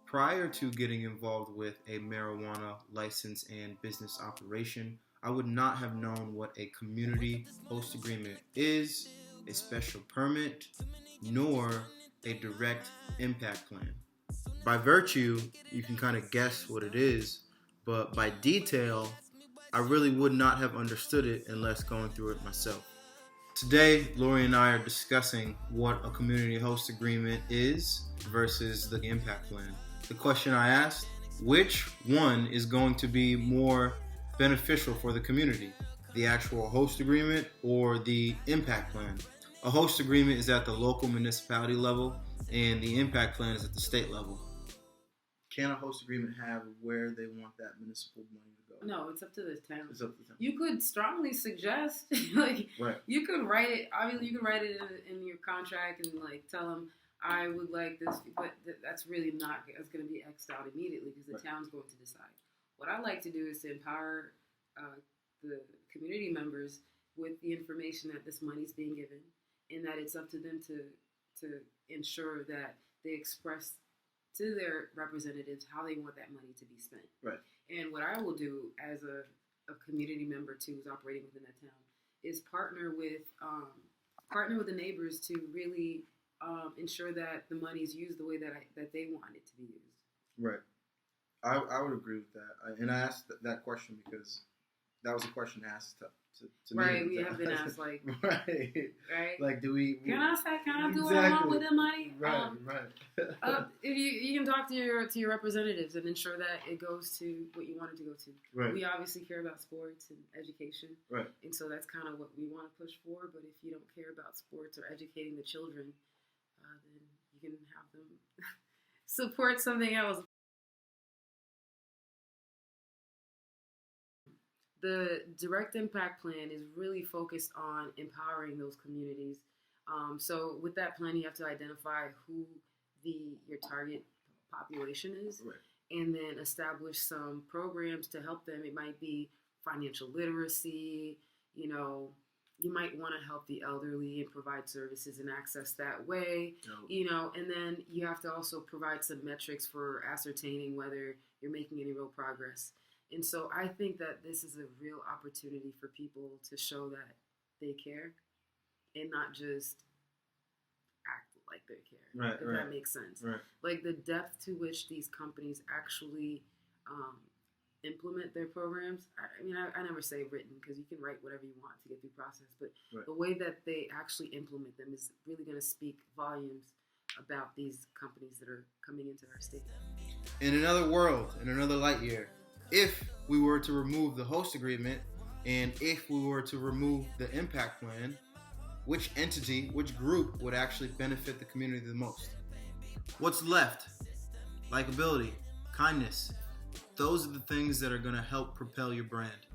Prior to getting involved with a marijuana license and business operation, I would not have known what a community host agreement is, a special permit, nor a direct impact plan. By virtue, you can kind of guess what it is, but by detail, I really would not have understood it unless going through it myself. Today, Lori and I are discussing what a community host agreement is versus the impact plan. The question I asked, which one is going to be more beneficial for the community? The actual host agreement or the impact plan? A host agreement is at the local municipality level, and the impact plan is at the state level. Can a host agreement have where they want that municipal money to go? No, it's up to the town. It's up to the town. You could strongly suggest, Right. you could write it. Obviously, you could write it in your contract and tell them, I would like this, but that's really not. It's going to be X'd out immediately because the town's going to decide. What I like to do is to empower the community members with the information that this money's being given, and that it's up to them to ensure that they express to their representatives how they want that money to be spent. Right. And what I will do as a community member too, who's operating within that town, is partner with the neighbors to really ensure that the money is used the way that they want it to be used. Right. I would agree with that. And I asked that question because that was a question asked to me. Right, we have been asked right. Right. Like, do we? Can I do what I want with the money? Right. If you can talk to your representatives and ensure that it goes to what you want it to go to. Right. We obviously care about sports and education. Right. And so that's kind of what we want to push for. But if you don't care about sports or educating the children, then you can have them support something else. The direct impact plan is really focused on empowering those communities. So with that plan, you have to identify who your target population is, right, and then establish some programs to help them. It might be financial literacy. You might want to help the elderly and provide services and access that way. Nope. And then you have to also provide some metrics for ascertaining whether you're making any real progress. And so I think that this is a real opportunity for people to show that they care and not just act like they care. Right, if that makes sense. Right. Like the depth to which these companies actually implement their programs. I never say written because you can write whatever you want to get through process, but right, the way that they actually implement them is really going to speak volumes about these companies that are coming into our state. In another world, in another light year, if we were to remove the host agreement and if we were to remove the impact plan, which entity, which group would actually benefit the community the most? What's left? Likability, kindness. Those are the things that are going to help propel your brand.